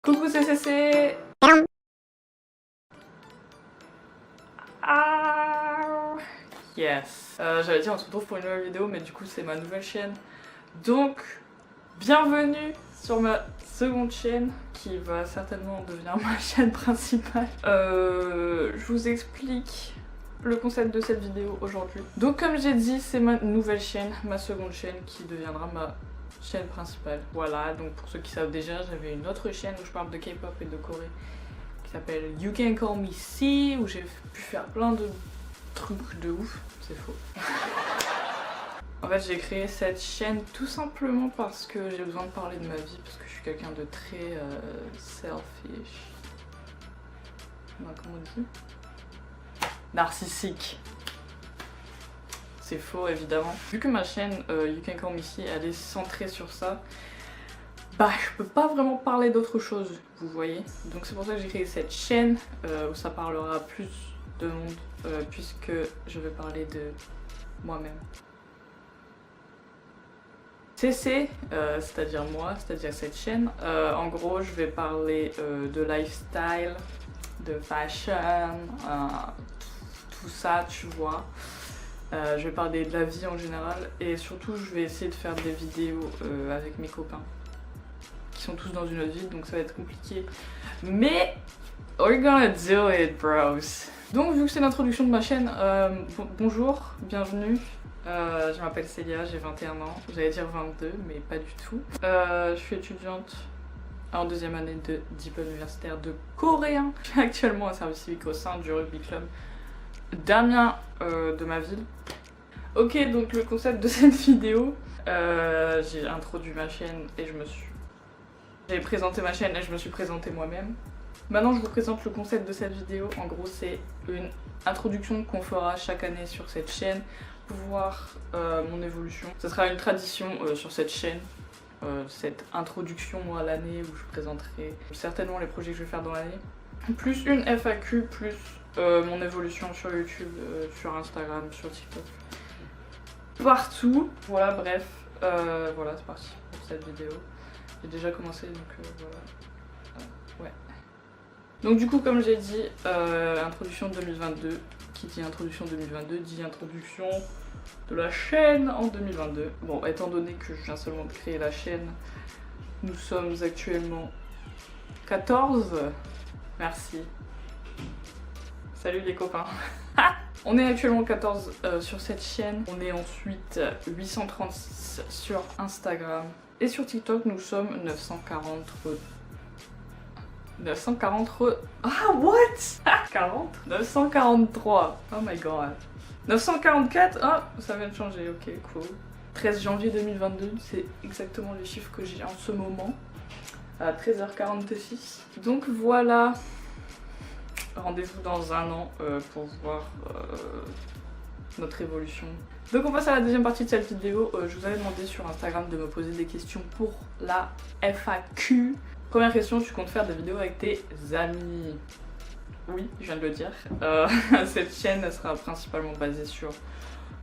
Coucou CCC. Ah yes. J'allais dire on se retrouve pour une nouvelle vidéo, mais du coup c'est ma nouvelle chaîne. Donc bienvenue sur ma seconde chaîne qui va certainement devenir ma chaîne principale. Je vous explique le concept de cette vidéo aujourd'hui. Donc comme j'ai dit, c'est ma nouvelle chaîne, ma seconde chaîne qui deviendra ma chaîne principale. Voilà, donc pour ceux qui savent déjà, j'avais une autre chaîne où je parle de K-pop et de Corée qui s'appelle You Can Call Me C, où j'ai pu faire plein de trucs de ouf. C'est faux. En fait, j'ai créé cette chaîne tout simplement parce que j'ai besoin de parler de ma vie, parce que je suis quelqu'un de très selfish. Comment on dit? Narcissique. C'est faux évidemment. Vu que ma chaîne You Can Call Me C, elle est centrée sur ça, bah je peux pas vraiment parler d'autre chose, vous voyez. Donc c'est pour ça que j'ai créé cette chaîne où ça parlera plus de monde, puisque je vais parler de moi-même. CC, c'est-à-dire moi, c'est-à-dire cette chaîne, en gros je vais parler de lifestyle, de fashion, tout ça tu vois. Je vais parler de la vie en général et surtout je vais essayer de faire des vidéos avec mes copains qui sont tous dans une autre ville, donc ça va être compliqué, mais we're gonna do it bros. Donc vu que c'est l'introduction de ma chaîne, bonjour, bienvenue, je m'appelle Célia, j'ai 21 ans, j'allais dire 22 mais pas du tout. Je suis étudiante en deuxième année de diplôme universitaire de coréen. Je suis actuellement en service civique au sein du rugby club d'Amiens, de ma ville. Ok, donc le concept de cette vidéo, j'ai introduit ma chaîne et j'ai présenté ma chaîne et je me suis présentée moi-même. Maintenant je vous présente le concept de cette vidéo. En gros c'est une introduction qu'on fera chaque année sur cette chaîne pour voir mon évolution. Ce sera une tradition sur cette chaîne, cette introduction à l'année où je présenterai certainement les projets que je vais faire dans l'année. Plus une FAQ, plus mon évolution sur YouTube, sur Instagram, sur TikTok. Partout. Voilà, bref. Voilà, c'est parti pour cette vidéo. J'ai déjà commencé, donc voilà. Ouais. Donc du coup, comme j'ai dit, introduction 2022. Qui dit introduction 2022 dit introduction de la chaîne en 2022. Bon, étant donné que je viens seulement de créer la chaîne, nous sommes actuellement 14. Merci. Salut les copains. On est actuellement 14 sur cette chaîne. On est ensuite 836 sur Instagram. Et sur TikTok, nous sommes 940. Ah, what? 40? 943. Oh my god. 944? Ah, ça vient de changer. Ok, cool. 13 janvier 2022, c'est exactement les chiffres que j'ai en ce moment. À 13h46. Donc voilà. Rendez-vous dans un an pour voir notre évolution. Donc on passe à la deuxième partie de cette vidéo. Je vous avais demandé sur Instagram de me poser des questions pour la FAQ. Première question, tu comptes faire des vidéos avec tes amis? Oui, je viens de le dire. Cette chaîne elle sera principalement basée sur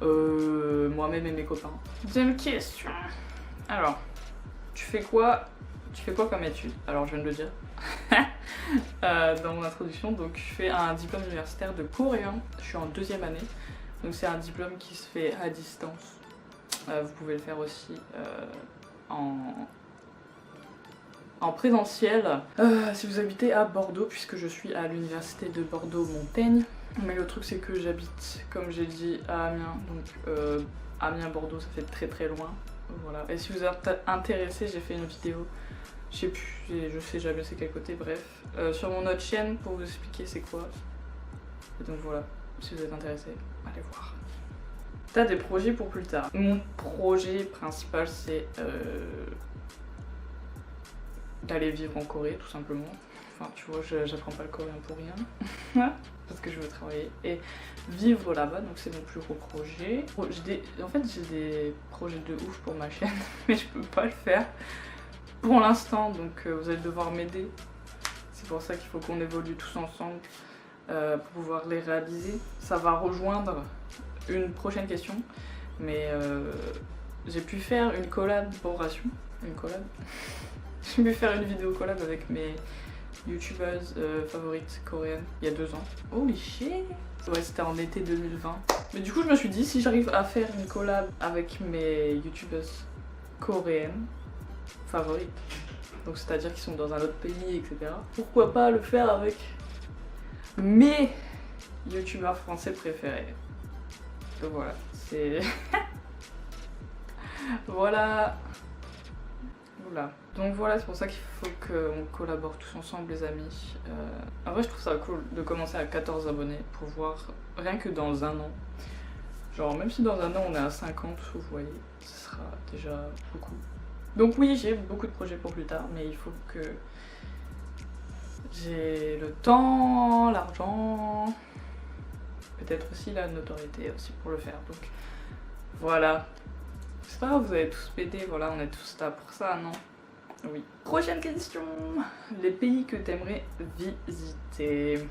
moi-même et mes copains. Deuxième question. Alors, tu fais quoi comme étude? Alors je viens de le dire dans mon introduction. Donc je fais un diplôme universitaire de coréen. Je suis en deuxième année. Donc c'est un diplôme qui se fait à distance. Vous pouvez le faire aussi en présentiel si vous habitez à Bordeaux, puisque je suis à l'université de Bordeaux-Montaigne. Mais le truc c'est que j'habite, comme j'ai dit, à Amiens. Donc Amiens-Bordeaux, ça fait très très loin. Voilà. Et si vous êtes intéressé, j'ai fait une vidéo, je sais jamais c'est quel côté, bref, sur mon autre chaîne pour vous expliquer c'est quoi. Et donc voilà, si vous êtes intéressé, allez voir. T'as des projets pour plus tard? Mon projet principal c'est d'aller vivre en Corée tout simplement. Enfin tu vois, j'apprends pas le coréen pour rien. Parce que je veux travailler et vivre là-bas, donc c'est mon plus gros projet. En fait j'ai des projets de ouf pour ma chaîne, mais je peux pas le faire pour l'instant, donc vous allez devoir m'aider. C'est pour ça qu'il faut qu'on évolue tous ensemble pour pouvoir les réaliser. Ça va rejoindre une prochaine question, mais j'ai pu faire une collaboration, Je vais faire une vidéo collab avec mes youtubeuses favorites coréennes il y a 2 ans. Holy shit! Ouais, c'était en été 2020. Mais du coup, je me suis dit, si j'arrive à faire une collab avec mes youtubeuses coréennes favorites, donc c'est-à-dire qu'ils sont dans un autre pays, etc., pourquoi pas le faire avec mes youtubeurs français préférés. Donc voilà, c'est... Voilà. Donc voilà, c'est pour ça qu'il faut qu'on collabore tous ensemble, les amis. En vrai, je trouve ça cool de commencer à 14 abonnés pour voir, rien que dans un an. Genre, même si dans un an on est à 50, vous voyez, ce sera déjà beaucoup. Donc oui, j'ai beaucoup de projets pour plus tard, mais il faut que j'ai le temps, l'argent, peut-être aussi la notoriété aussi pour le faire. Donc voilà. C'est pas grave, vous avez tous pété, voilà, on est tous là pour ça, non? Oui. Prochaine question. Les pays que t'aimerais visiter.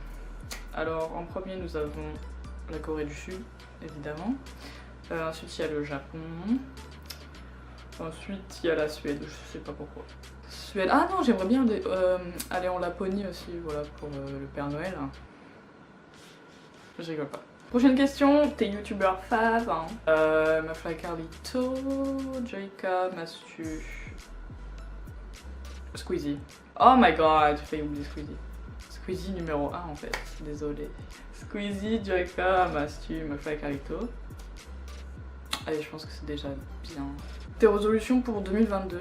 Alors, en premier, nous avons la Corée du Sud, évidemment. Ensuite, il y a le Japon. Ensuite, il y a la Suède, je sais pas pourquoi. Suède. Ah non, j'aimerais bien aller en Laponie aussi, voilà, pour le Père Noël. Je rigole pas. Prochaine question, tes youtubeurs faves, hein. McFly Carlito, Joyka, Mastu, Squeezie. Oh my god, j'ai failli oublier Squeezie. Squeezie numéro 1 en fait, désolée. Squeezie, Joyka, Mastu, McFly Carlito. Allez, je pense que c'est déjà bien. Tes résolutions pour 2022,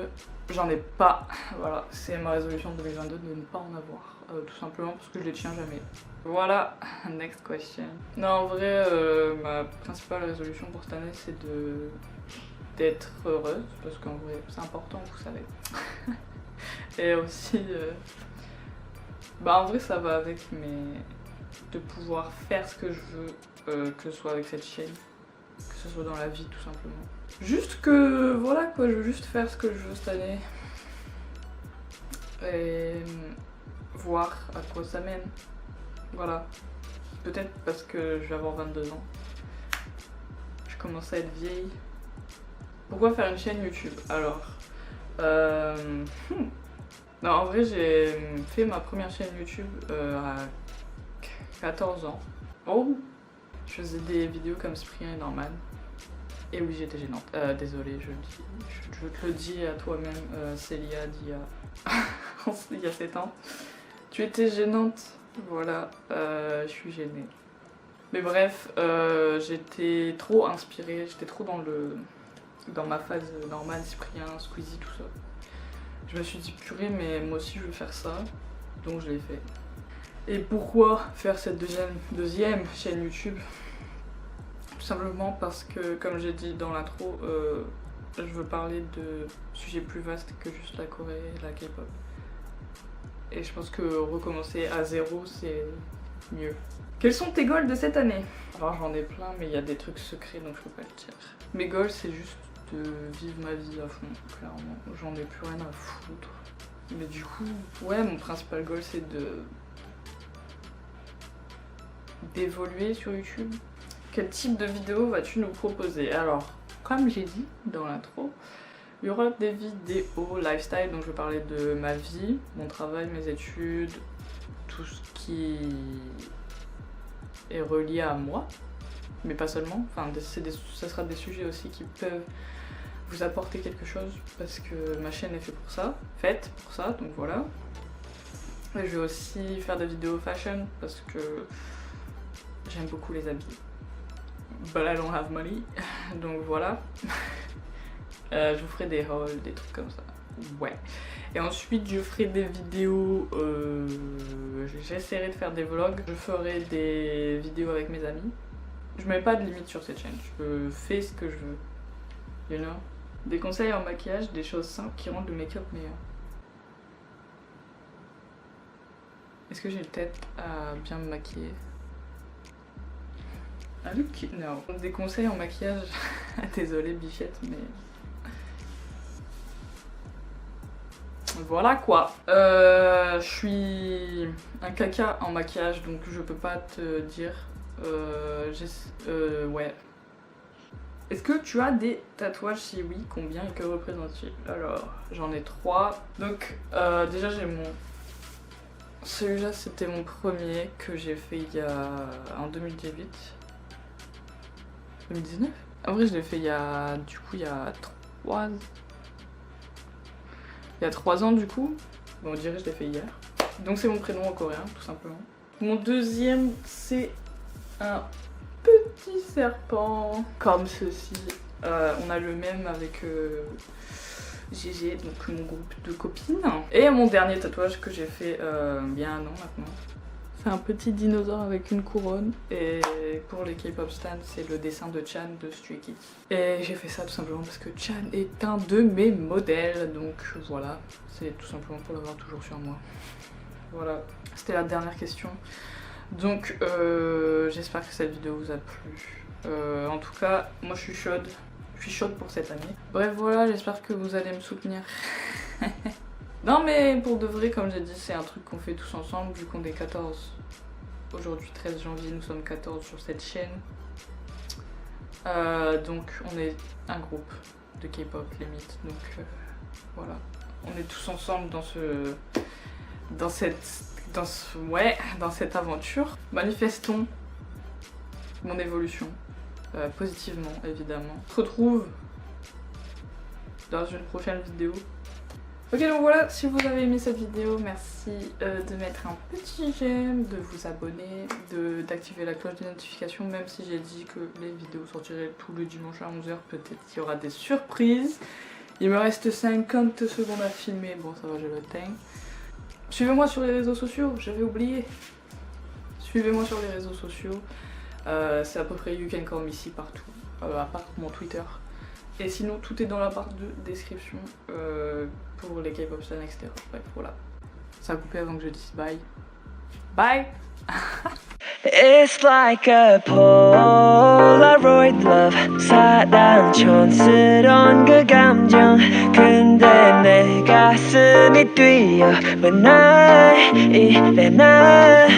j'en ai pas. Voilà, c'est ma résolution de 2022 de ne pas en avoir. Tout simplement parce que je les tiens jamais. Voilà, next question. Non, en vrai, ma principale résolution pour cette année, c'est d'être heureuse, parce qu'en vrai, c'est important, vous savez. Et aussi, bah en vrai, ça va avec, mais de pouvoir faire ce que je veux, que ce soit avec cette chaîne, que ce soit dans la vie, tout simplement. Juste que, voilà quoi, je veux juste faire ce que je veux cette année. Et voir à quoi ça mène. Voilà. Peut-être parce que je vais avoir 22 ans. Je commence à être vieille. Pourquoi faire une chaîne YouTube? Alors, non, en vrai, j'ai fait ma première chaîne YouTube à 14 ans. Oh! Je faisais des vidéos comme Cyprien et Norman. Et oui, j'étais gênante. Désolée, je te le dis à toi-même, Célia, il y a 7 ans. Tu étais gênante. Voilà, je suis gênée. Mais bref, j'étais trop inspirée, j'étais trop dans ma phase Norman, Cyprien, Squeezie, tout ça. Je me suis dit purée, mais moi aussi je veux faire ça, donc je l'ai fait. Et pourquoi faire cette deuxième chaîne YouTube? Tout simplement parce que, comme j'ai dit dans l'intro, je veux parler de sujets plus vastes que juste la Corée et la K-pop. Et je pense que recommencer à zéro, c'est mieux. Quels sont tes goals de cette année? Alors j'en ai plein, mais il y a des trucs secrets, donc je peux pas le dire. Mes goals, c'est juste de vivre ma vie à fond, clairement. J'en ai plus rien à foutre. Mais du coup, ouais, mon principal goal, c'est d'évoluer sur YouTube. Quel type de vidéo vas-tu nous proposer? Alors, comme j'ai dit dans l'intro, il y aura des vidéos lifestyle, donc je vais parler de ma vie, mon travail, mes études, tout ce qui est relié à moi, mais pas seulement. Enfin, ça sera des sujets aussi qui peuvent vous apporter quelque chose, parce que ma chaîne est faite pour ça, donc voilà. Et je vais aussi faire des vidéos fashion, parce que j'aime beaucoup les habits. But I don't have money, donc voilà. Je vous ferai des hauls, des trucs comme ça. Ouais. Et ensuite, je ferai des vidéos. J'essaierai de faire des vlogs. Je ferai des vidéos avec mes amis. Je mets pas de limite sur cette chaîne. Je fais ce que je veux. You know? Des conseils en maquillage, des choses simples qui rendent le make-up meilleur. Est-ce que j'ai le tête à bien me maquiller? Ah, look, non. Des conseils en maquillage. Désolée, bichette, mais. Voilà quoi. Je suis un caca en maquillage, donc je peux pas te dire. Ouais. Est-ce que tu as des tatouages? Si oui, combien et que représentent-ils? Alors, j'en ai 3. Donc, déjà j'ai mon... Celui-là, c'était mon premier que j'ai fait en 2018. 2019? En vrai, je l'ai fait il y a 3... Il y a 3 ans du coup. Bon, on dirait que je l'ai fait hier. Donc c'est mon prénom en coréen, tout simplement. Mon deuxième, c'est un petit serpent, comme ceci. On a le même avec GG, donc mon groupe de copines. Et mon dernier tatouage que j'ai fait il y a 1 an maintenant. C'est un petit dinosaure avec une couronne. Et pour les K-pop stans, c'est le dessin de Chan de Stray Kids. Et j'ai fait ça tout simplement parce que Chan est un de mes modèles. Donc voilà, c'est tout simplement pour l'avoir toujours sur moi. Voilà, c'était la dernière question. Donc j'espère que cette vidéo vous a plu. En tout cas, moi je suis chaude. Je suis chaude pour cette année. Bref voilà, j'espère que vous allez me soutenir. Non mais pour de vrai, comme j'ai dit, c'est un truc qu'on fait tous ensemble vu qu'on est 14. Aujourd'hui 13 janvier, nous sommes 14 sur cette chaîne. Donc on est un groupe de K-pop limite. Donc voilà, on est tous ensemble dans cette aventure. Manifestons mon évolution, positivement évidemment. On se retrouve dans une prochaine vidéo. Ok, donc voilà, si vous avez aimé cette vidéo, merci de mettre un petit j'aime, de vous abonner, d'activer la cloche de notification, même si j'ai dit que les vidéos sortiraient tous les dimanches à 11h, peut-être qu'il y aura des surprises. Il me reste 50 secondes à filmer, bon ça va, j'ai le temps. Suivez-moi sur les réseaux sociaux, j'avais oublié. Suivez-moi sur les réseaux sociaux, c'est à peu près You Can Call Me ici partout, à part mon Twitter. Et sinon, tout est dans la barre de description pour les K-pop stans, etc. Bref, voilà. Ça a coupé avant que je dise bye. Bye! It's like a Polaroid love 사랑 촌스러운 그 감정 근데 내 가슴이 뛰어 왜 날 이래 날